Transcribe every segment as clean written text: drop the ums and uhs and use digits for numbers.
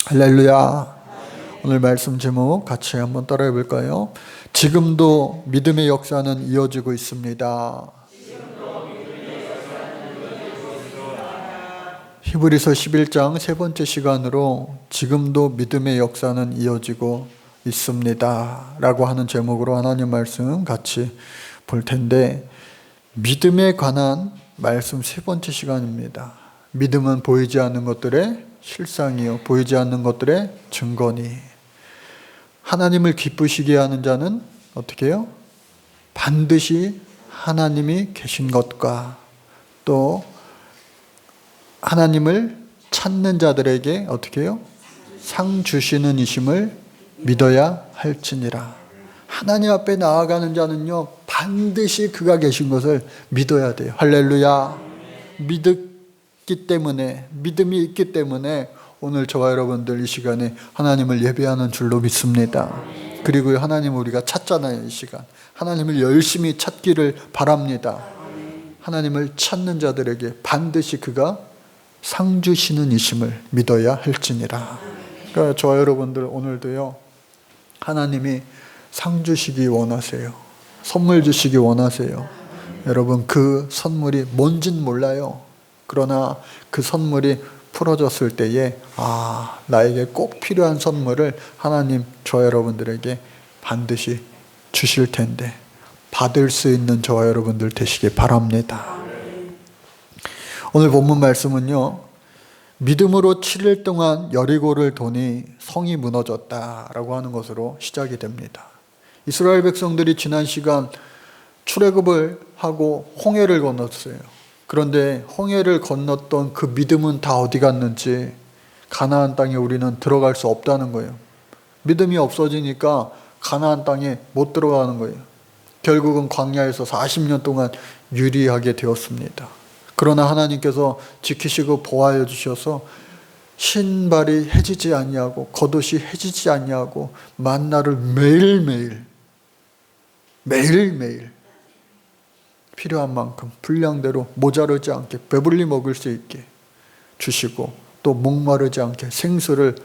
할렐루야. 오늘 말씀 제목 같이 한번 따라해 볼까요? 지금도 믿음의 역사는 이어지고 있습니다. 히브리서 11장 세 번째 시간으로 지금도 믿음의 역사는 이어지고 있습니다 라고 하는 제목으로 하나님 말씀 같이 볼 텐데, 믿음에 관한 말씀 세 번째 시간입니다. 믿음은 보이지 않는 것들의 실상이요 보이지 않는 것들의 증거니, 하나님을 기쁘시게 하는 자는 어떻게 해요? 반드시 하나님이 계신 것과 또 하나님을 찾는 자들에게 어떻게 해요? 상 주시는 이심을 믿어야 할지니라. 하나님 앞에 나아가는 자는요 반드시 그가 계신 것을 믿어야 돼요. 할렐루야. 믿기 때문에, 믿음이 있기 때문에 오늘 저와 여러분들 이 시간에 하나님을 예배하는 줄로 믿습니다. 그리고 하나님을 우리가 찾잖아요. 이 시간 하나님을 열심히 찾기를 바랍니다. 하나님을 찾는 자들에게 반드시 그가 상 주시는 이심을 믿어야 할지니라. 그러니까 저와 여러분들 오늘도요 하나님이 상 주시기 원하세요. 선물 주시기 원하세요. 여러분, 그 선물이 뭔진 몰라요. 그러나 그 선물이 풀어졌을 때에 나에게 꼭 필요한 선물을 하나님 저와 여러분들에게 반드시 주실 텐데 받을 수 있는 저와 여러분들 되시길 바랍니다. 오늘 본문 말씀은요, 믿음으로 7일 동안 여리고를 도니 성이 무너졌다라고 하는 것으로 시작이 됩니다. 이스라엘 백성들이 지난 시간 출애굽을 하고 홍해를 건넜어요. 그런데 홍해를 건넜던 그 믿음은 다 어디 갔는지 가나안 땅에 우리는 들어갈 수 없다는 거예요. 믿음이 없어지니까 가나안 땅에 못 들어가는 거예요. 결국은 광야에서 40년 동안 유리하게 되었습니다. 그러나 하나님께서 지키시고 보호하여 주셔서 신발이 해지지 아니하고 겉옷이 해지지 아니하고 만나를 매일매일 필요한 만큼 분량대로 모자르지 않게 배불리 먹을 수 있게 주시고 또 목마르지 않게 생수를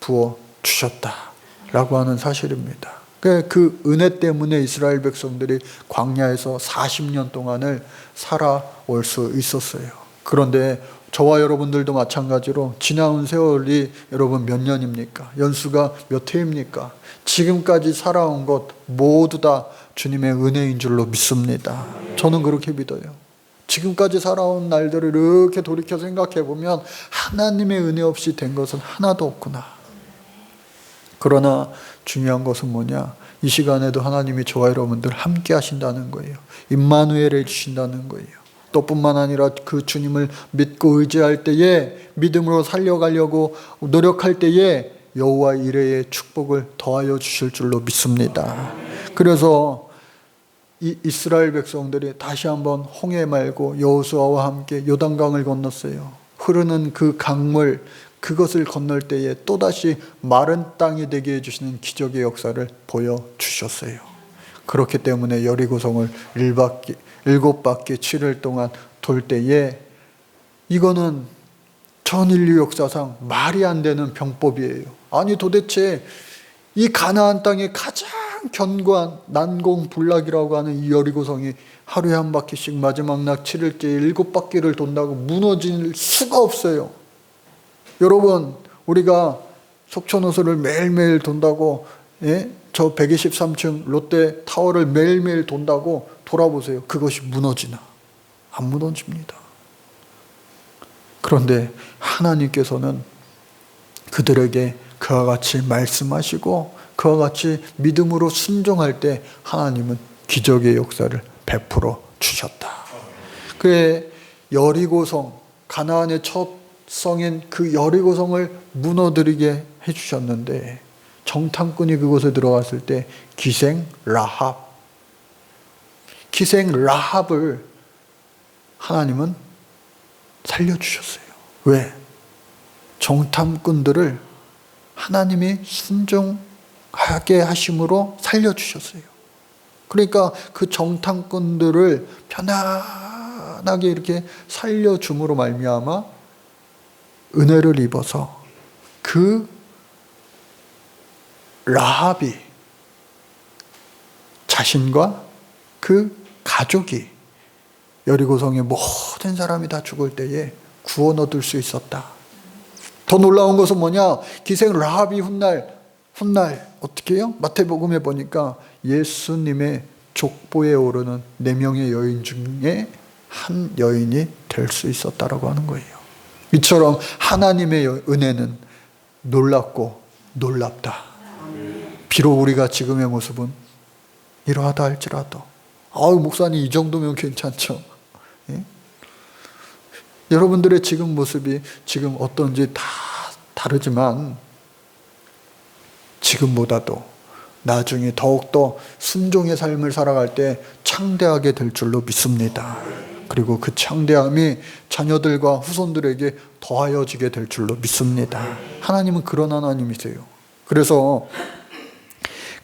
부어 주셨다라고 하는 사실입니다. 그 은혜 때문에 이스라엘 백성들이 광야에서 40년 동안을 살아올 수 있었어요. 그런데 저와 여러분들도 마찬가지로 지나온 세월이 여러분 몇 년입니까? 연수가 몇 해입니까? 지금까지 살아온 것 모두 다 주님의 은혜인 줄로 믿습니다. 저는 그렇게 믿어요. 지금까지 살아온 날들을 이렇게 돌이켜 생각해 보면 하나님의 은혜 없이 된 것은 하나도 없구나. 그러나 중요한 것은 뭐냐? 이 시간에도 하나님이 저와 여러분들 함께 하신다는 거예요. 임마누엘을 주신다는 거예요. 또 뿐만 아니라 그 주님을 믿고 의지할 때에, 믿음으로 살려가려고 노력할 때에 여호와 이레의 축복을 더하여 주실 줄로 믿습니다. 그래서 이 이스라엘 백성들이 다시 한번 홍해 말고 여호수아와 함께 요단강을 건넜어요. 흐르는 그 강물, 그것을 건널 때에 또다시 마른 땅이 되게 해주시는 기적의 역사를 보여주셨어요. 그렇기 때문에 여리고성을 7바퀴 7일 동안 돌 때에, 이거는 전 인류 역사상 말이 안 되는 병법이에요. 아니 도대체 이 가나안 땅의 가장 견고한 난공불락이라고 하는 이 여리고성이 하루에 한 바퀴씩 마지막 날 7일째 7바퀴를 돈다고 무너질 수가 없어요. 여러분, 우리가 속초노소를 매일매일 돈다고, 저 123층 롯데타워를 매일매일 돈다고 돌아보세요. 그것이 무너지나? 안 무너집니다. 그런데 하나님께서는 그들에게 그와 같이 말씀하시고 그와 같이 믿음으로 순종할 때 하나님은 기적의 역사를 베풀어 주셨다. 그의 여리고성, 가나안의 첫 성인 그 여리고성을 무너뜨리게 해주셨는데, 정탐꾼이 그곳에 들어갔을 때 기생 라합을 하나님은 살려주셨어요. 왜? 정탐꾼들을 하나님이 순종하게 하심으로 살려주셨어요. 그러니까 그 정탐꾼들을 편안하게 이렇게 살려줌으로 말미암아 은혜를 입어서 그 라합이 자신과 그 가족이 여리고성의 모든 사람이 다 죽을 때에 구원 얻을 수 있었다. 더 놀라운 것은 뭐냐? 기생 라합이 훗날 어떻게 해요? 마태복음에 보니까 예수님의 족보에 오르는 4명의 여인 중에 한 여인이 될 수 있었다라고 하는 거예요. 이처럼 하나님의 은혜는 놀랍고 놀랍다. 비록 우리가 지금의 모습은 이러하다 할지라도 목사님 이 정도면 괜찮죠. 예? 여러분들의 지금 모습이 지금 어떤지 다 다르지만 지금보다도 나중에 더욱더 순종의 삶을 살아갈 때 창대하게 될 줄로 믿습니다. 그리고 그 창대함이 자녀들과 후손들에게 더하여지게 될 줄로 믿습니다. 하나님은 그런 하나님이세요. 그래서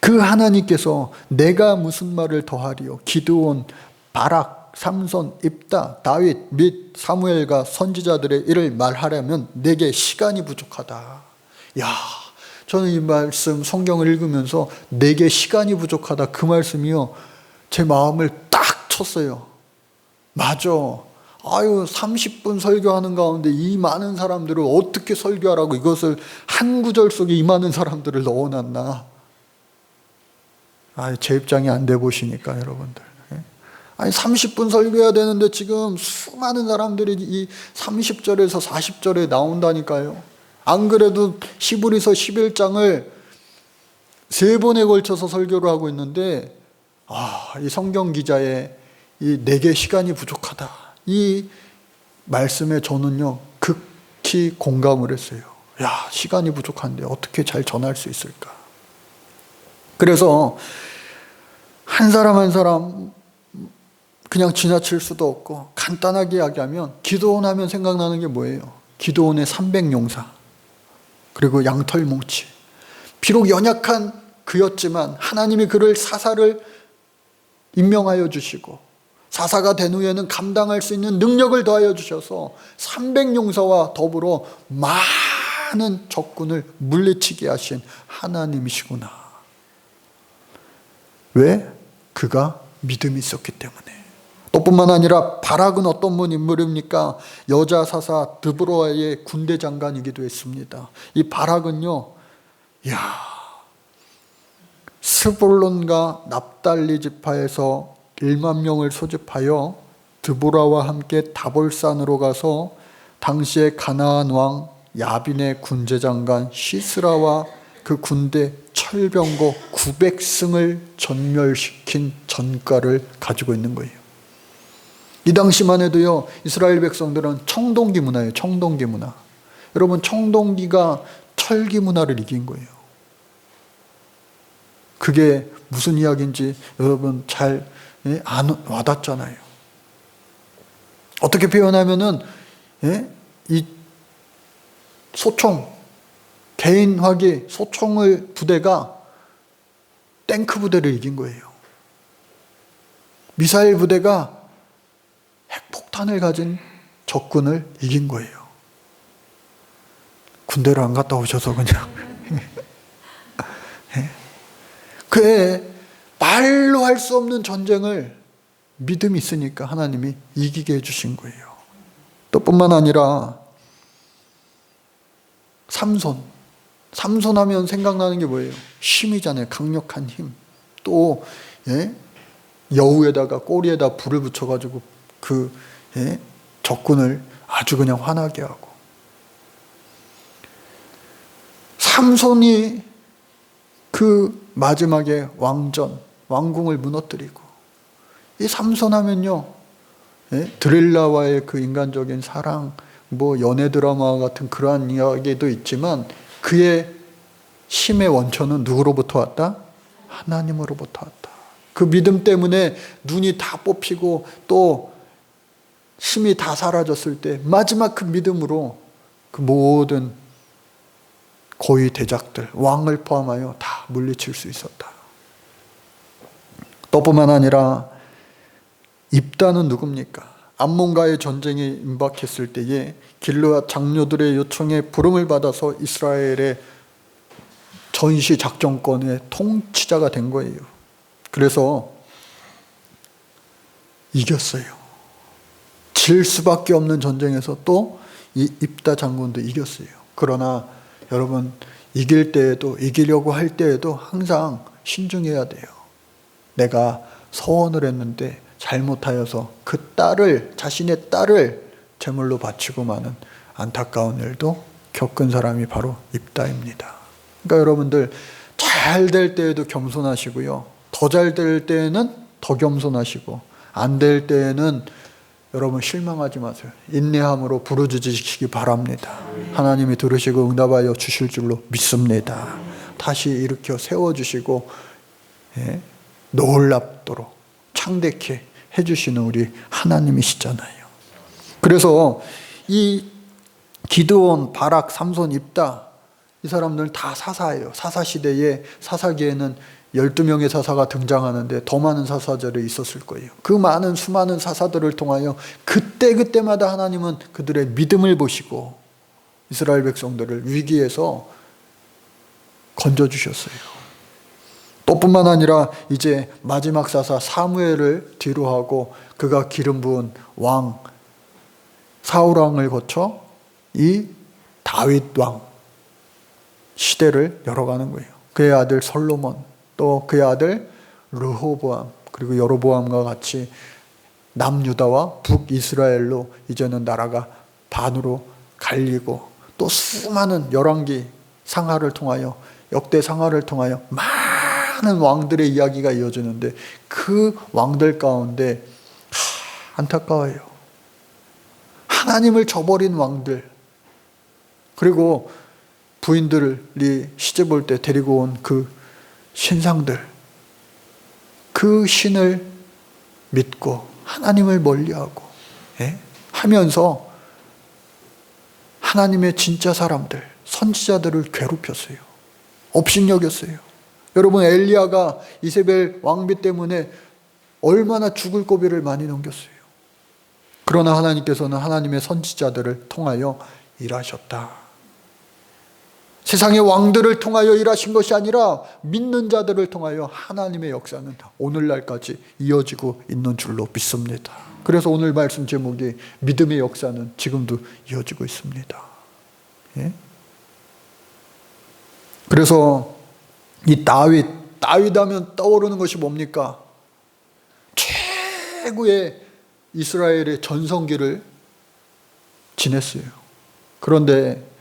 그 하나님께서 내가 무슨 말을 더하리요? 기드온, 바락, 삼손, 입다, 다윗 및 사무엘과 선지자들의 일을 말하려면 내게 시간이 부족하다. 저는 이 말씀 성경을 읽으면서 내게 시간이 부족하다 그 말씀이요 제 마음을 딱 쳤어요. 맞아. 30분 설교하는 가운데 이 많은 사람들을 어떻게 설교하라고 이것을 한 구절 속에 이 많은 사람들을 넣어놨나. 제 입장이 안 돼 보시니까 여러분들. 30분 설교해야 되는데 지금 수많은 사람들이 이 30절에서 40절에 나온다니까요. 안 그래도 히브리서 11장을 3번에 걸쳐서 설교를 하고 있는데 이 성경 기자의 이 내게 시간이 부족하다. 이 말씀에 저는요 극히 공감을 했어요. 시간이 부족한데 어떻게 잘 전할 수 있을까? 그래서 한 사람 한 사람 그냥 지나칠 수도 없고 간단하게 이야기하면 기드온 하면 생각나는 게 뭐예요? 기드온의 300용사 그리고 양털 뭉치. 비록 연약한 그였지만 하나님이 그를 사사를 임명하여 주시고 사사가 된 후에는 감당할 수 있는 능력을 더하여 주셔서 300용사와 더불어 많은 적군을 물리치게 하신 하나님이시구나. 왜? 그가 믿음이 있었기 때문에. 또 뿐만 아니라 바락은 어떤 분 인물입니까? 여자 사사 드보라의 군대 장관이기도 했습니다. 이 바락은요, 스불론과 납달리 지파에서 1만 명을 소집하여 드보라와 함께 다볼산으로 가서 당시의 가나안 왕 야빈의 군제 장관 시스라와 그 군대 철병거 900승을 전멸시킨 전과를 가지고 있는 거예요. 이 당시만 해도요, 이스라엘 백성들은 청동기 문화예요. 청동기 문화. 여러분, 청동기가 철기 문화를 이긴 거예요. 그게 무슨 이야기인지 여러분 잘 와닿잖아요. 어떻게 표현하면은 이 소총, 개인화기 소총을 부대가 탱크 부대를 이긴 거예요. 미사일 부대가 핵폭탄을 가진 적군을 이긴 거예요. 군대를 안 갔다 오셔서 그냥 그의 말로 할 수 없는 전쟁을 믿음이 있으니까 하나님이 이기게 해주신 거예요. 또 뿐만 아니라 삼손 하면 생각나는 게 뭐예요? 힘이잖아요. 강력한 힘. 또 여우에다가 꼬리에다 불을 붙여가지고 그 적군을 아주 그냥 화나게 하고. 삼손이 그 마지막에 왕궁을 무너뜨리고. 이 삼손 하면요, 드릴라와의 그 인간적인 사랑, 연애 드라마 같은 그러한 이야기도 있지만 그의 힘의 원천은 누구로부터 왔다? 하나님으로부터 왔다. 그 믿음 때문에 눈이 다 뽑히고 또 힘이 다 사라졌을 때 마지막 그 믿음으로 그 모든 고위 대작들, 왕을 포함하여 다 물리칠 수 있었다. 또 뿐만 아니라 입다는 누굽니까? 암몬과의 전쟁이 임박했을 때에 길르앗 장로들의 요청에 부름을 받아서 이스라엘의 전시 작전권의 통치자가 된 거예요. 그래서 이겼어요. 질 수밖에 없는 전쟁에서 또 이 입다 장군도 이겼어요. 그러나 여러분, 이길 때에도, 이기려고 할 때에도 항상 신중해야 돼요. 내가 서원을 했는데 잘못하여서 그 딸을, 자신의 딸을 제물로 바치고 마는 안타까운 일도 겪은 사람이 바로 입다입니다. 그러니까 여러분들, 잘 될 때에도 겸손하시고요. 더 잘 될 때에는 더 겸손하시고, 안 될 때에는 여러분 실망하지 마세요. 인내함으로 부르짖으시기 바랍니다. 하나님이 들으시고 응답하여 주실 줄로 믿습니다. 다시 일으켜 세워주시고 놀랍도록 창대케 해주시는 우리 하나님이시잖아요. 그래서 이 기드온, 바락, 삼손, 입다, 이 사람들은 다 사사예요. 사사시대에, 사사기에는 12명의 사사가 등장하는데 더 많은 사사들이 있었을 거예요. 그 많은 수많은 사사들을 통하여 그때그때마다 하나님은 그들의 믿음을 보시고 이스라엘 백성들을 위기에서 건져주셨어요. 또 뿐만 아니라 이제 마지막 사사 사무엘을 뒤로 하고 그가 기름 부은 왕 사울 왕을 거쳐 이 다윗 왕 시대를 열어가는 거예요. 그의 아들 솔로몬, 또 그의 아들 르호보암, 그리고 여로보암과 같이 남유다와 북이스라엘로 이제는 나라가 반으로 갈리고, 또 수많은 열왕기 상하를 통하여, 역대 상하를 통하여 많은 왕들의 이야기가 이어지는데 그 왕들 가운데 안타까워요. 하나님을 저버린 왕들, 그리고 부인들이 시집 올 때 데리고 온 그 신상들, 그 신을 믿고 하나님을 멀리하고 하면서 하나님의 진짜 사람들, 선지자들을 괴롭혔어요. 업신여겼어요. 여러분, 엘리야가 이세벨 왕비 때문에 얼마나 죽을 고비를 많이 넘겼어요. 그러나 하나님께서는 하나님의 선지자들을 통하여 일하셨다. 세상의 왕들을 통하여 일하신 것이 아니라 믿는 자들을 통하여 하나님의 역사는 오늘날까지 이어지고 있는 줄로 믿습니다. 그래서 오늘 말씀 제목이 믿음의 역사는 지금도 이어지고 있습니다. 그래서 이 다윗 하면 떠오르는 것이 뭡니까? 최고의 이스라엘의 전성기를 지냈어요. 그런데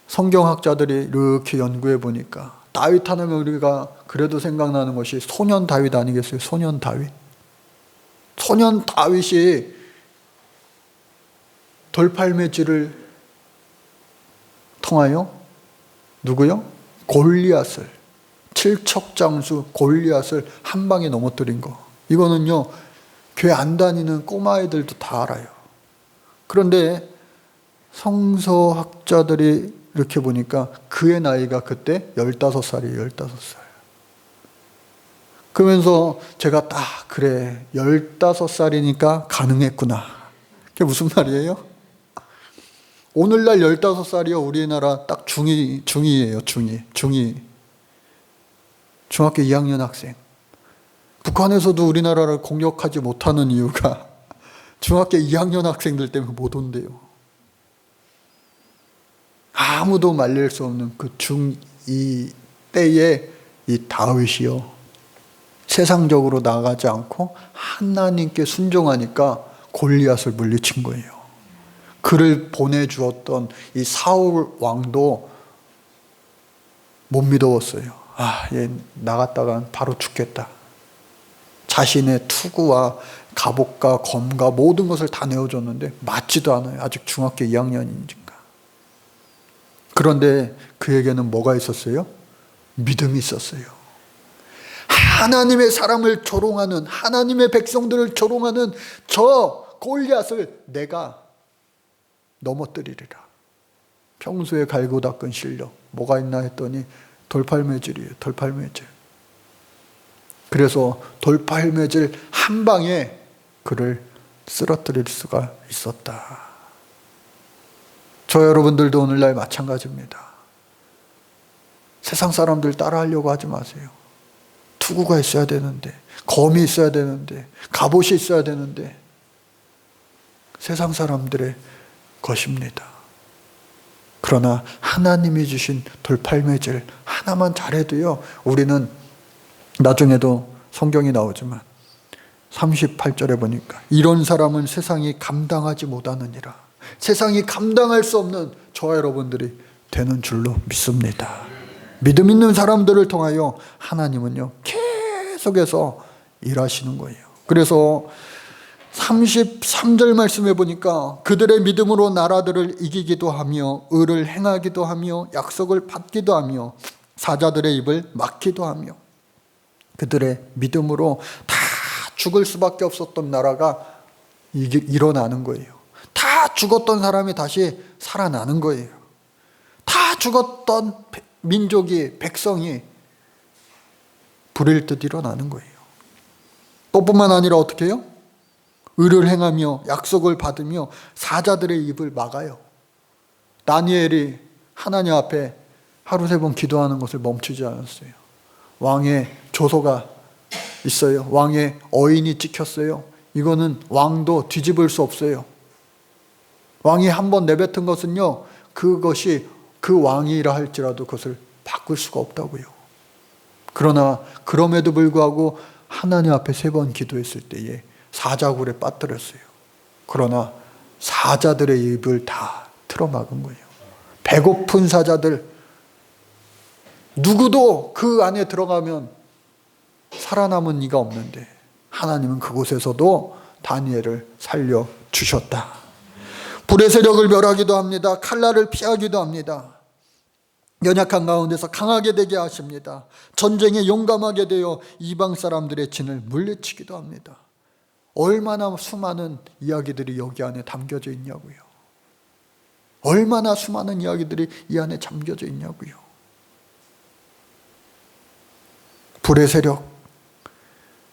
성경학자들이 이렇게 연구해 보니까 다윗 하면 우리가 그래도 생각나는 것이 소년 다윗 아니겠어요? 소년 다윗. 소년 다윗이 돌팔매질을 통하여 누구요? 골리앗을, 칠척장수 골리앗을 한 방에 넘어뜨린 거. 이거는요, 교회 안 다니는 꼬마애들도 다 알아요. 그런데 성서학자들이 이렇게 보니까 그의 나이가 그때 15살이에요. 15살. 그러면서 제가 그래, 15살이니까 가능했구나. 그게 무슨 말이에요? 오늘날 15살이요, 우리나라 딱 중2예요. 중2. 중학교 2학년 학생. 북한에서도 우리나라를 공격하지 못하는 이유가 중학교 2학년 학생들 때문에 못 온대요. 아무도 말릴 수 없는 그 중2 때에 이 다윗이요, 세상적으로 나가지 않고 하나님께 순종하니까 골리앗을 물리친 거예요. 그를 보내주었던 이 사울 왕도 못 믿어왔어요. 얘 나갔다간 바로 죽겠다. 자신의 투구와 갑옷과 검과 모든 것을 다 내어줬는데 맞지도 않아요. 아직 중학교 2학년인가. 그런데 그에게는 뭐가 있었어요? 믿음이 있었어요. 하나님의 사람을 조롱하는, 하나님의 백성들을 조롱하는 저 골리앗을 내가 넘어뜨리리라. 평소에 갈고 닦은 실력 뭐가 있나 했더니 돌팔매질이에요. 돌팔매질. 그래서 돌팔매질 한 방에 그를 쓰러뜨릴 수가 있었다. 저 여러분들도 오늘날 마찬가지입니다. 세상 사람들 따라하려고 하지 마세요. 투구가 있어야 되는데, 검이 있어야 되는데, 갑옷이 있어야 되는데, 세상 사람들의 것입니다. 그러나 하나님이 주신 돌팔매질 하나만 잘해도요, 우리는 나중에도 성경이 나오지만 38절에 보니까 이런 사람은 세상이 감당하지 못하느니라. 세상이 감당할 수 없는 저와 여러분들이 되는 줄로 믿습니다. 믿음 있는 사람들을 통하여 하나님은요 계속해서 일하시는 거예요. 그래서 33절 말씀해 보니까 그들의 믿음으로 나라들을 이기기도 하며 의를 행하기도 하며 약속을 받기도 하며 사자들의 입을 막기도 하며, 그들의 믿음으로 다 죽을 수밖에 없었던 나라가 일어나는 거예요. 다 죽었던 사람이 다시 살아나는 거예요. 다 죽었던 민족이, 백성이 부릴 듯 일어나는 거예요. 또 뿐만 아니라 어떻게 해요? 의를 행하며 약속을 받으며 사자들의 입을 막아요. 다니엘이 하나님 앞에 하루 3번 기도하는 것을 멈추지 않았어요. 왕의 조서가 있어요. 왕의 어인이 찍혔어요. 이거는 왕도 뒤집을 수 없어요. 왕이 한번 내뱉은 것은요, 그것이 그 왕이라 할지라도 그것을 바꿀 수가 없다고요. 그러나 그럼에도 불구하고 하나님 앞에 3번 기도했을 때에 사자굴에 빠뜨렸어요. 그러나 사자들의 입을 다 틀어막은 거예요. 배고픈 사자들, 누구도 그 안에 들어가면 살아남은 이가 없는데 하나님은 그곳에서도 다니엘을 살려주셨다. 불의 세력을 멸하기도 합니다. 칼날을 피하기도 합니다. 연약한 가운데서 강하게 되게 하십니다. 전쟁에 용감하게 되어 이방 사람들의 진을 물리치기도 합니다. 얼마나 수많은 이야기들이 여기 안에 담겨져 있냐고요. 얼마나 수많은 이야기들이 이 안에 잠겨져 있냐고요. 불의 세력,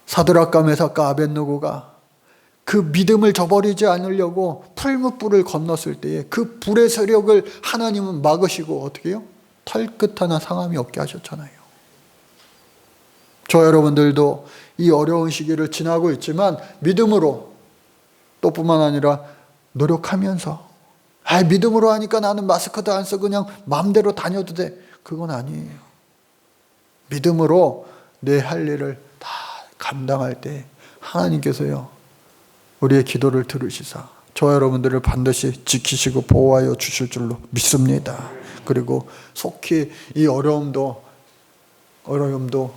사드락과 메삭과 아벳느고가 그 믿음을 저버리지 않으려고 풀무불을 건넜을 때에 그 불의 세력을 하나님은 막으시고 어떻게 해요? 털끝 하나 상함이 없게 하셨잖아요. 저 여러분들도 이 어려운 시기를 지나고 있지만 믿음으로, 또 뿐만 아니라 노력하면서, 믿음으로 하니까 나는 마스크도 안 쓰고 그냥 마음대로 다녀도 돼. 그건 아니에요. 믿음으로 내 할 일을 다 감당할 때 하나님께서요 우리의 기도를 들으시사 저 여러분들을 반드시 지키시고 보호하여 주실 줄로 믿습니다. 그리고 속히 이 어려움도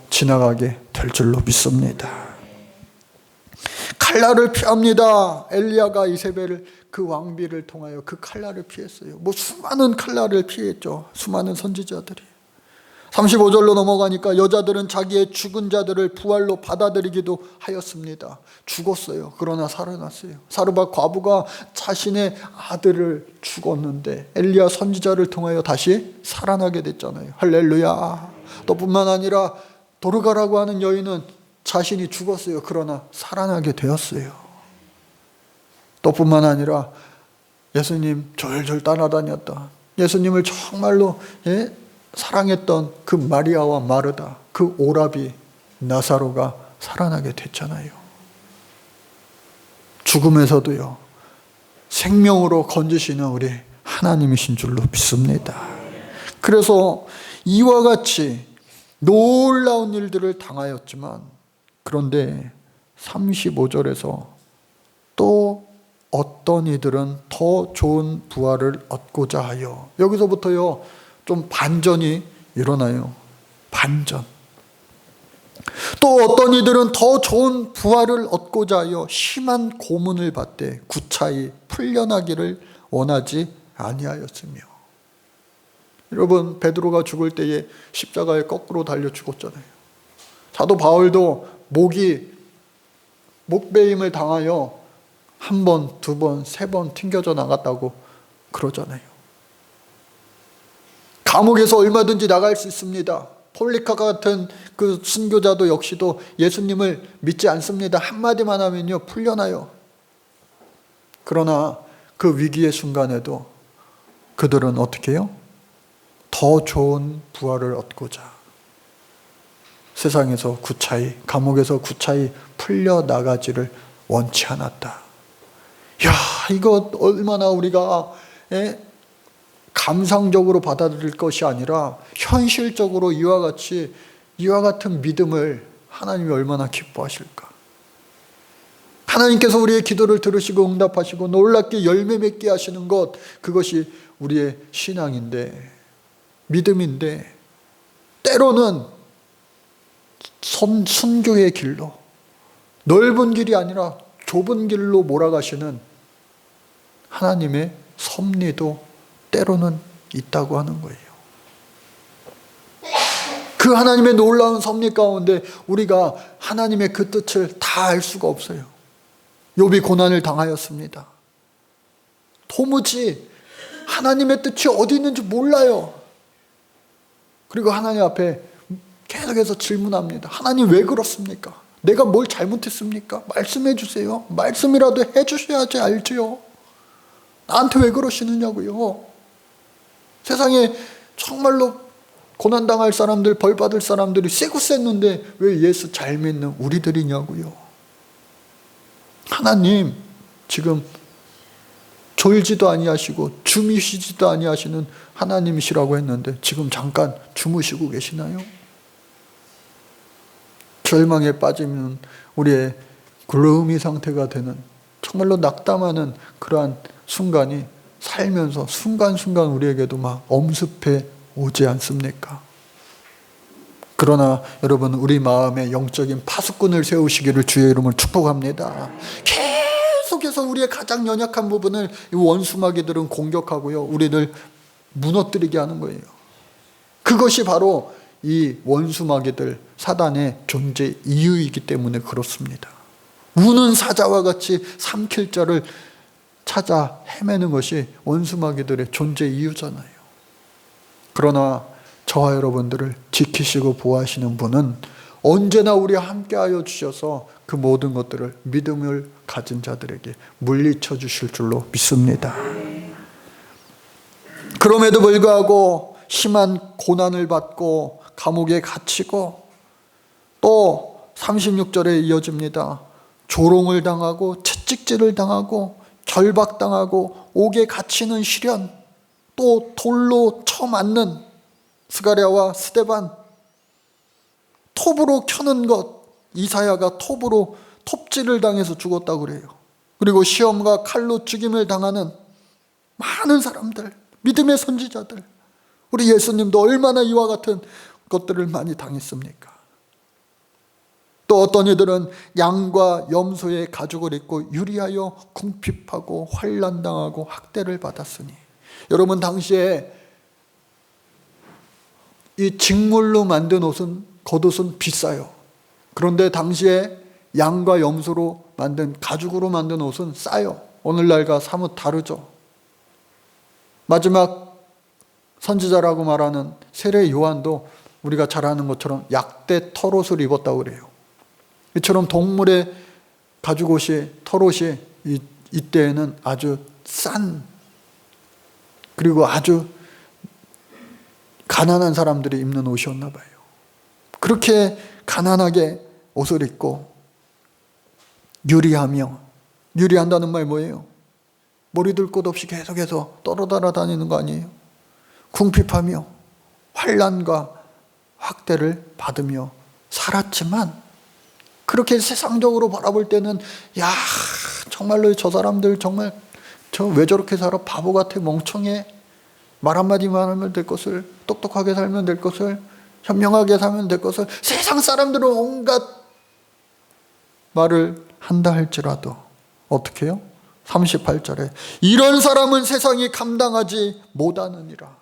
지나가게 될 줄로 믿습니다. 칼날을 피합니다. 엘리야가 이세벨을 그 왕비를 통하여 그 칼날을 피했어요. 수많은 칼날을 피했죠. 수많은 선지자들이. 35절로 넘어가니까 여자들은 자기의 죽은 자들을 부활로 받아들이기도 하였습니다. 죽었어요. 그러나 살아났어요. 사르밧 과부가 자신의 아들을 죽었는데 엘리야 선지자를 통하여 다시 살아나게 됐잖아요. 할렐루야. 또 뿐만 아니라 도르가라고 하는 여인은 자신이 죽었어요. 그러나 살아나게 되었어요. 또 뿐만 아니라 예수님 졸졸 따라다녔다. 예수님을 정말로 사랑했던 그 마리아와 마르다, 그 오라비 나사로가 살아나게 됐잖아요. 죽음에서도요 생명으로 건지시는 우리 하나님이신 줄로 믿습니다. 그래서 이와 같이 놀라운 일들을 당하였지만, 그런데 35절에서 또 어떤 이들은 더 좋은 부활을 얻고자 하여, 여기서부터요 좀 반전이 일어나요. 반전. 또 어떤 이들은 더 좋은 부활을 얻고자 하여 심한 고문을 받되 구차히 풀려나기를 원하지 아니하였으며. 여러분, 베드로가 죽을 때에 십자가에 거꾸로 달려 죽었잖아요. 사도 바울도 목베임을 당하여 1번, 2번, 3번 튕겨져 나갔다고 그러잖아요. 감옥에서 얼마든지 나갈 수 있습니다. 폴리카 같은 그 순교자도 역시도 예수님을 믿지 않습니다. 한마디만 하면요 풀려나요. 그러나 그 위기의 순간에도 그들은 어떻게 해요? 더 좋은 부활을 얻고자 세상에서 구차히, 감옥에서 구차히 풀려나가지를 원치 않았다. 야, 이거 얼마나 우리가 감상적으로 받아들일 것이 아니라 현실적으로 이와 같은 믿음을 하나님이 얼마나 기뻐하실까. 하나님께서 우리의 기도를 들으시고 응답하시고 놀랍게 열매 맺게 하시는 것, 그것이 우리의 신앙인데, 믿음인데, 때로는 순교의 길로, 넓은 길이 아니라 좁은 길로 몰아가시는 하나님의 섭리도 때로는 있다고 하는 거예요. 그 하나님의 놀라운 섭리 가운데 우리가 하나님의 그 뜻을 다 알 수가 없어요. 욥이 고난을 당하였습니다. 도무지 하나님의 뜻이 어디 있는지 몰라요. 그리고 하나님 앞에 계속해서 질문합니다. 하나님 왜 그렇습니까? 내가 뭘 잘못했습니까? 말씀해 주세요. 말씀이라도 해 주셔야지 알지요. 나한테 왜 그러시느냐고요. 세상에 정말로 고난당할 사람들, 벌받을 사람들이 세고 셌는데 왜 예수 잘 믿는 우리들이냐고요. 하나님 지금 졸지도 아니하시고 주무시지도 아니하시는 하나님이시라고 했는데 지금 잠깐 주무시고 계시나요? 절망에 빠지면 우리의 글루미 상태가 되는, 정말로 낙담하는 그러한 순간이 살면서 순간순간 우리에게도 막 엄습해 오지 않습니까? 그러나 여러분, 우리 마음에 영적인 파수꾼을 세우시기를 주의 이름으로 축복합니다. 계속해서 우리의 가장 연약한 부분을 이 원수마귀들은 공격하고요, 우리를 무너뜨리게 하는 거예요. 그것이 바로 이 원수마귀들, 사단의 존재 이유이기 때문에 그렇습니다. 우는 사자와 같이 삼킬 자를 찾아 헤매는 것이 원수마귀들의 존재 이유잖아요. 그러나 저와 여러분들을 지키시고 보호하시는 분은 언제나 우리와 함께하여 주셔서 그 모든 것들을 믿음을 가진 자들에게 물리쳐 주실 줄로 믿습니다. 그럼에도 불구하고 심한 고난을 받고 감옥에 갇히고 또 36절에 이어집니다. 조롱을 당하고 채찍질을 당하고 결박당하고 옥에 갇히는 시련, 또 돌로 쳐맞는 스가랴와 스데반, 톱으로 켜는 것, 이사야가 톱으로 톱질을 당해서 죽었다고 그래요. 그리고 시험과 칼로 죽임을 당하는 많은 사람들, 믿음의 선지자들, 우리 예수님도 얼마나 이와 같은 것들을 많이 당했습니까? 또 어떤 이들은 양과 염소의 가죽을 입고 유리하여 궁핍하고 환난당하고 학대를 받았으니, 여러분 당시에 이 직물로 만든 옷은, 겉옷은 비싸요. 그런데 당시에 양과 염소로 만든, 가죽으로 만든 옷은 싸요. 오늘날과 사뭇 다르죠. 마지막 선지자라고 말하는 세례 요한도 우리가 잘 아는 것처럼 약대 털옷을 입었다고 그래요. 이처럼 동물의 가죽옷이, 털옷이 이때에는 아주 싼, 그리고 아주 가난한 사람들이 입는 옷이었나 봐요. 그렇게 가난하게 옷을 입고 유리하며, 유리한다는 말 뭐예요? 머리둘 곳 없이 계속해서 떨어달아 다니는 거 아니에요? 궁핍하며 환난과 학대를 받으며 살았지만, 그렇게 세상적으로 바라볼 때는 야, 정말로 저 사람들 정말 저 왜 저렇게 살아? 바보 같아, 멍청해. 말 한마디만 하면 될 것을, 똑똑하게 살면 될 것을, 현명하게 살면 될 것을, 세상 사람들은 온갖 말을 한다 할지라도 어떻게 해요? 38절에 이런 사람은 세상이 감당하지 못하느니라.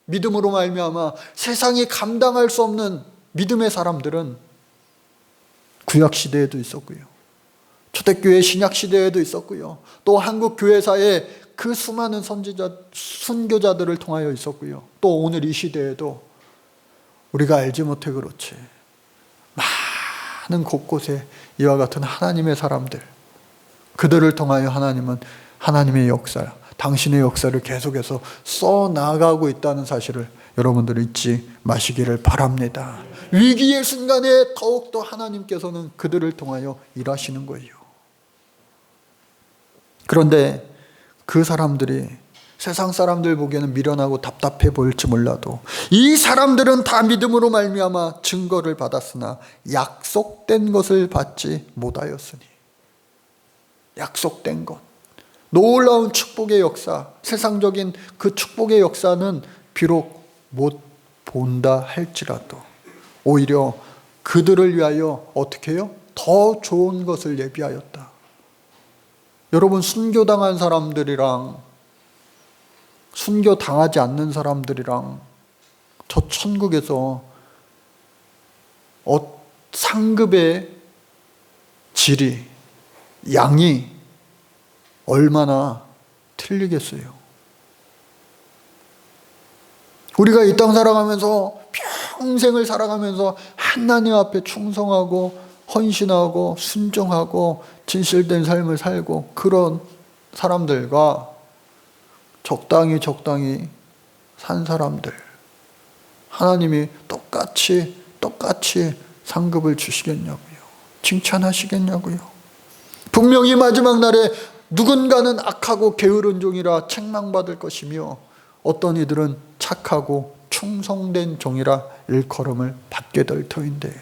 믿음으로 말미암아 세상이 감당할 수 없는 믿음의 사람들은 구약시대에도 있었고요, 초대교회 신약시대에도 있었고요, 또 한국교회사에 그 수많은 선지자, 순교자들을 통하여 있었고요, 또 오늘 이 시대에도 우리가 알지 못해 그렇지 많은 곳곳에 이와 같은 하나님의 사람들, 그들을 통하여 하나님은 하나님의 역사, 당신의 역사를 계속해서 써나가고 있다는 사실을 여러분들이 잊지 마시기를 바랍니다. 위기의 순간에 더욱더 하나님께서는 그들을 통하여 일하시는 거예요. 그런데 그 사람들이 세상 사람들 보기에는 미련하고 답답해 보일지 몰라도 이 사람들은 다 믿음으로 말미암아 증거를 받았으나 약속된 것을 받지 못하였으니, 약속된 것, 놀라운 축복의 역사, 세상적인 그 축복의 역사는 비록 못 본다 할지라도 오히려 그들을 위하여 어떻게 해요? 더 좋은 것을 예비하였다. 여러분, 순교당한 사람들이랑 순교당하지 않는 사람들이랑 저 천국에서 상급의 질이, 양이 얼마나 틀리겠어요. 우리가 이 땅 살아가면서 평생을 살아가면서 하나님 앞에 충성하고 헌신하고 순종하고 진실된 삶을 살고 그런 사람들과 적당히 산 사람들, 하나님이 똑같이 상급을 주시겠냐고요. 칭찬하시겠냐고요. 분명히 마지막 날에 누군가는 악하고 게으른 종이라 책망받을 것이며 어떤 이들은 착하고 충성된 종이라 일컬음을 받게 될 터인데,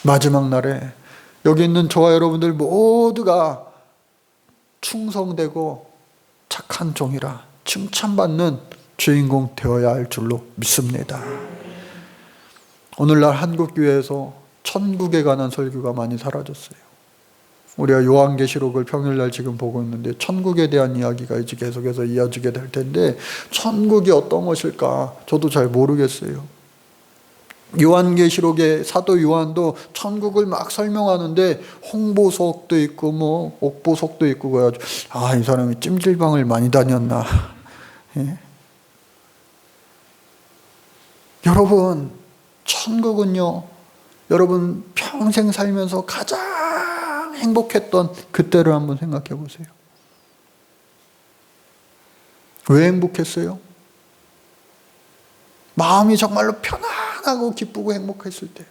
마지막 날에 여기 있는 저와 여러분들 모두가 충성되고 착한 종이라 칭찬받는 주인공 되어야 할 줄로 믿습니다. 오늘날 한국교회에서 천국에 관한 설교가 많이 사라졌어요. 우리가 요한계시록을 평일날 지금 보고 있는데 천국에 대한 이야기가 이제 계속해서 이어지게 될 텐데, 천국이 어떤 것일까 저도 잘 모르겠어요. 요한계시록의 사도 요한도 천국을 막 설명하는데 홍보석도 있고 뭐 옥보석도 있고 그래가지고 이 사람이 찜질방을 많이 다녔나. 예? 여러분, 천국은요, 여러분 평생 살면서 가장 행복했던 그때를 한번 생각해 보세요. 왜 행복했어요? 마음이 정말로 편안하고 기쁘고 행복했을 때,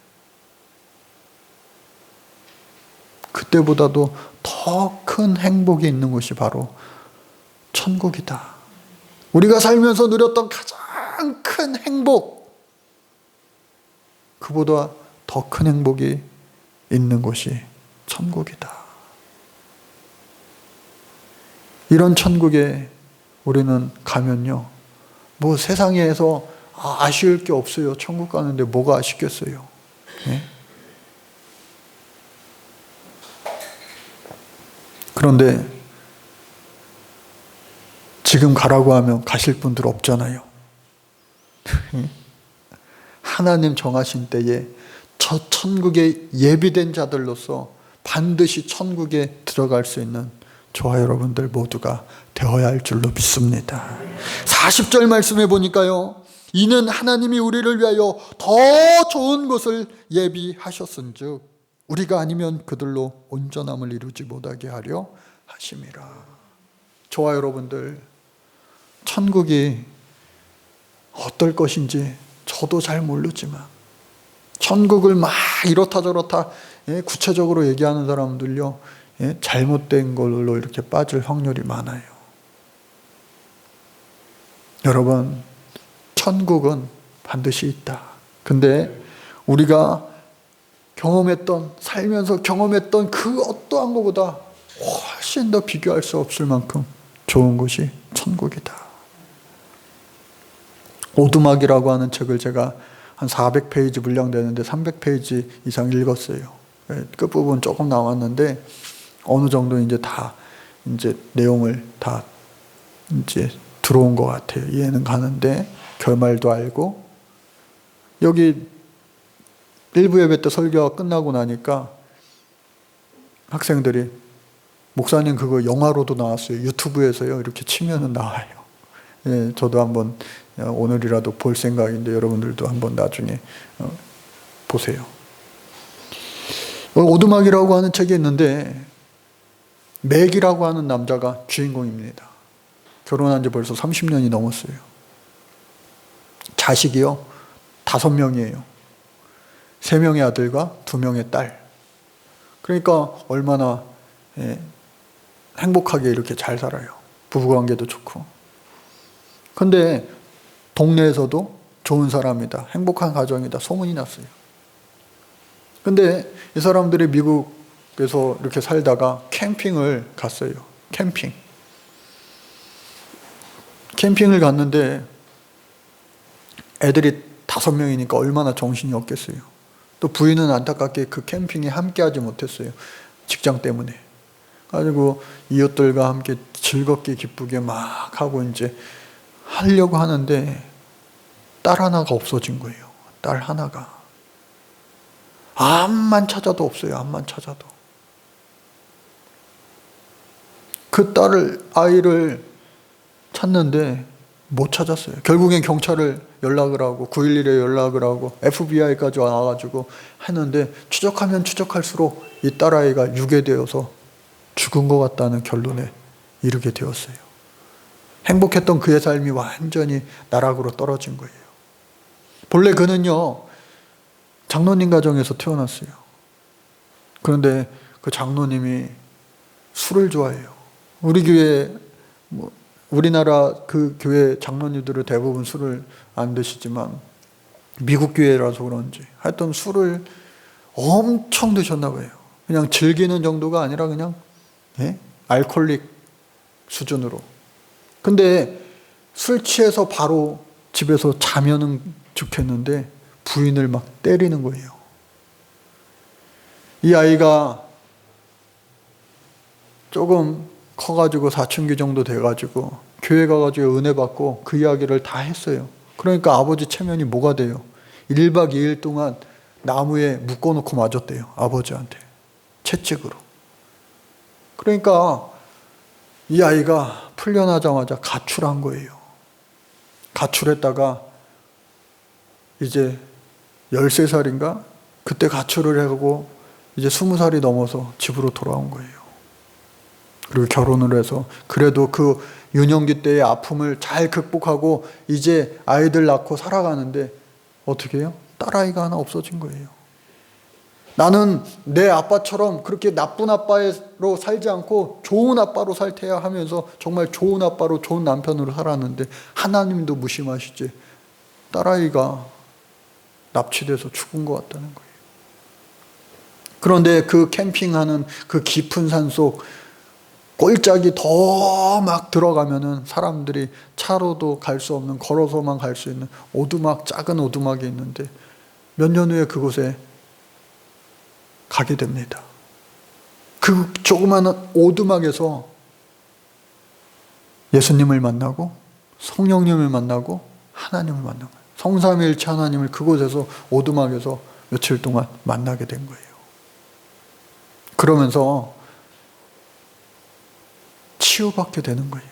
그때보다도 더 큰 행복이 있는 곳이 바로 천국이다. 우리가 살면서 누렸던 가장 큰 행복, 그보다 더 큰 행복이 있는 곳이 천국이다. 이런 천국에 우리는 가면요, 뭐 세상에서 아쉬울 게 없어요. 천국 가는데 뭐가 아쉽겠어요. 예? 그런데 지금 가라고 하면 가실 분들 없잖아요. 하나님 정하신 때에 저 천국에 예비된 자들로서 반드시 천국에 들어갈 수 있는 저와 여러분들 모두가 되어야 할 줄로 믿습니다. 40절 말씀해 보니까요, 이는 하나님이 우리를 위하여 더 좋은 것을 예비하셨은즉 우리가 아니면 그들로 온전함을 이루지 못하게 하려 하심이라. 저와 여러분들, 천국이 어떨 것인지 저도 잘 모르지만 천국을 막 이렇다 저렇다 구체적으로 얘기하는 사람들요, 잘못된 걸로 이렇게 빠질 확률이 많아요. 여러분, 천국은 반드시 있다. 근데 우리가 살면서 경험했던 그 어떠한 것보다 훨씬 더 비교할 수 없을 만큼 좋은 곳이 천국이다. 오두막이라고 하는 책을 제가 한 400페이지 분량되는데 300페이지 이상 읽었어요. 끝부분 조금 나왔는데 어느 정도 이제 내용을 다 들어온 것 같아요. 이해는 가는데 결말도 알고, 여기 일부 예배 때 설교가 끝나고 나니까 학생들이 목사님 그거 영화로도 나왔어요. 유튜브에서요. 이렇게 치면은 나와요. 예, 저도 한번 오늘이라도 볼 생각인데 여러분들도 한번 나중에 보세요. 오두막이라고 하는 책이 있는데 맥이라고 하는 남자가 주인공입니다. 결혼한 지 벌써 30년이 넘었어요. 자식이요 5명이에요. 3명의 아들과 2명의 딸. 그러니까 얼마나 행복하게 이렇게 잘 살아요. 부부관계도 좋고. 근데 동네에서도 좋은 사람이다, 행복한 가정이다 소문이 났어요. 근데 이 사람들이 미국에서 이렇게 살다가 캠핑을 갔어요. 캠핑을 갔는데 애들이 5명이니까 얼마나 정신이 없겠어요. 또 부인은 안타깝게 그 캠핑에 함께하지 못했어요. 직장 때문에. 가지고 이웃들과 함께 즐겁게 기쁘게 막 하고 이제 하려고 하는데 딸 하나가 없어진 거예요. 딸 하나가. 암만 찾아도 없어요. 암만 찾아도. 그 아이를 찾는데 못 찾았어요. 결국엔 경찰을 연락을 하고 911에 연락을 하고 FBI까지 와가지고 했는데 추적하면 추적할수록 이 딸아이가 유괴되어서 죽은 것 같다는 결론에 이르게 되었어요. 행복했던 그의 삶이 완전히 나락으로 떨어진 거예요. 본래 그는요 장로님 가정에서 태어났어요. 그런데 그 장로님이 술을 좋아해요. 우리 교회 우리나라 그 교회 장로님들은 대부분 술을 안 드시지만 미국 교회라서 그런지 하여튼 술을 엄청 드셨나 봐요. 그냥 즐기는 정도가 아니라 그냥 알코올릭 수준으로. 근데 술 취해서 바로 집에서 자면은 좋겠는데 부인을 막 때리는 거예요. 이 아이가 조금 커가지고 사춘기 정도 돼가지고 교회 가가지고 은혜 받고 그 이야기를 다 했어요. 그러니까 아버지 체면이 뭐가 돼요? 1박 2일 동안 나무에 묶어놓고 맞았대요. 아버지한테. 채찍으로. 그러니까 이 아이가 풀려나자마자 가출한 거예요. 가출했다가 이제 13살인가? 그때 가출을 하고 이제 20살이 넘어서 집으로 돌아온 거예요. 그리고 결혼을 해서 그래도 그 유년기 때의 아픔을 잘 극복하고 이제 아이들 낳고 살아가는데 어떻게 해요? 딸아이가 하나 없어진 거예요. 나는 내 아빠처럼 그렇게 나쁜 아빠로 살지 않고 좋은 아빠로 살 테야 하면서 정말 좋은 아빠로 좋은 남편으로 살았는데 하나님도 무심하시지 딸아이가 납치돼서 죽은 것 같다는 거예요. 그런데 그 캠핑하는 그 깊은 산속 골짜기 더 막 들어가면은 사람들이 차로도 갈 수 없는 걸어서만 갈 수 있는 작은 오두막이 있는데 몇 년 후에 그곳에 가게 됩니다. 그 조그마한 오두막에서 예수님을 만나고 성령님을 만나고 하나님을 만나고 성삼위일체 하나님을 그곳에서 오두막에서 며칠 동안 만나게 된 거예요. 그러면서 치유받게 되는 거예요.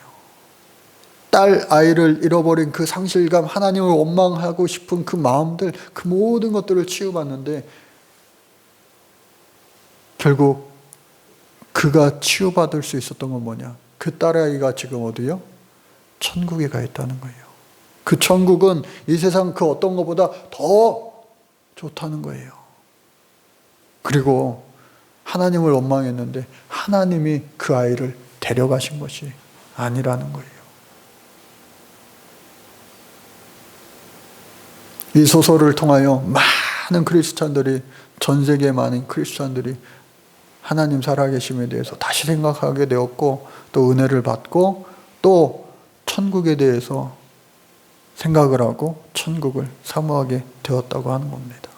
딸 아이를 잃어버린 그 상실감, 하나님을 원망하고 싶은 그 마음들, 그 모든 것들을 치유받는데 결국 그가 치유받을 수 있었던 건 뭐냐? 그 딸아이가 지금 어디요? 천국에 가 있다는 거예요. 그 천국은 이 세상 그 어떤 것보다 더 좋다는 거예요. 그리고 하나님을 원망했는데 하나님이 그 아이를 데려가신 것이 아니라는 거예요. 이 소설을 통하여 많은 크리스찬들이, 전 세계 많은 크리스찬들이 하나님 살아계심에 대해서 다시 생각하게 되었고 또 은혜를 받고 또 천국에 대해서 생각을 하고 천국을 사모하게 되었다고 하는 겁니다.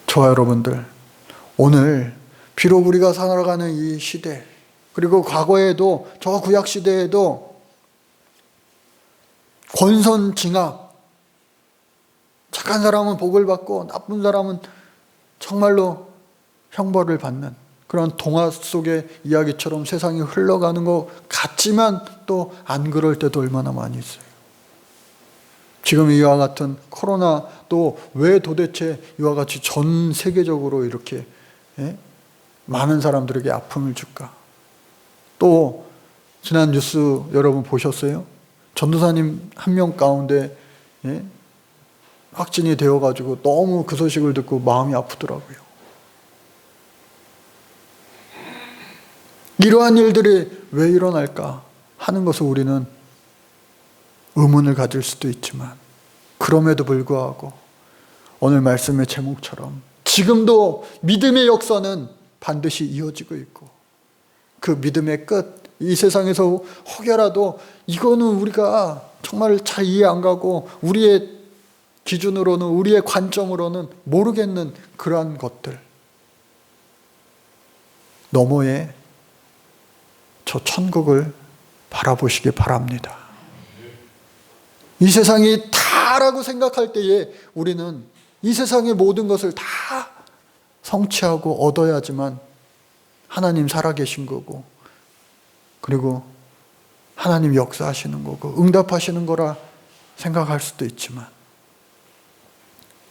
저와 여러분들, 오늘 비록 우리가 살아가는 이 시대, 그리고 과거에도 저 구약 시대에도 권선징악, 착한 사람은 복을 받고 나쁜 사람은 정말로 형벌을 받는 그런 동화 속의 이야기처럼 세상이 흘러가는 것 같지만 또 안 그럴 때도 얼마나 많이 있어요. 지금 이와 같은 코로나도 왜 도대체 이와 같이 전 세계적으로 이렇게 많은 사람들에게 아픔을 줄까? 또 지난 뉴스 여러분 보셨어요? 전도사님 한 명 가운데 확진이 되어가지고 너무 그 소식을 듣고 마음이 아프더라고요. 이러한 일들이 왜 일어날까 하는 것을 우리는 의문을 가질 수도 있지만, 그럼에도 불구하고 오늘 말씀의 제목처럼 지금도 믿음의 역사는 반드시 이어지고 있고, 그 믿음의 끝, 이 세상에서 혹여라도 이거는 우리가 정말 잘 이해 안 가고 우리의 기준으로는, 우리의 관점으로는 모르겠는 그러한 것들 너머에 저 천국을 바라보시기 바랍니다. 이 세상이 다라고 생각할 때에 우리는 이 세상의 모든 것을 다 성취하고 얻어야지만 하나님 살아계신 거고, 그리고 하나님 역사하시는 거고 응답하시는 거라 생각할 수도 있지만,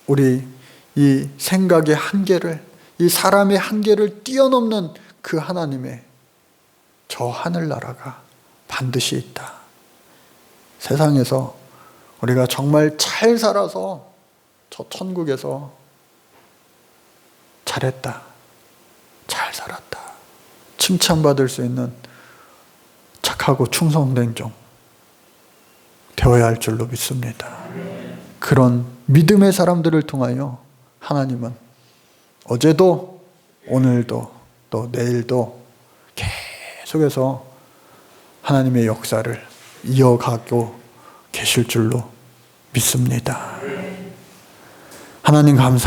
우리 이 생각의 한계를, 이 사람의 한계를 뛰어넘는 그 하나님의 저 하늘나라가 반드시 있다. 세상에서 우리가 정말 잘 살아서 저 천국에서 잘했다, 잘 살았다 칭찬받을 수 있는 착하고 충성된 종 되어야 할 줄로 믿습니다. 그런 믿음의 사람들을 통하여 하나님은 어제도 오늘도 또 내일도 계속해서 하나님의 역사를 이어가고 계실 줄로 믿습니다. 하나님 감사합니다.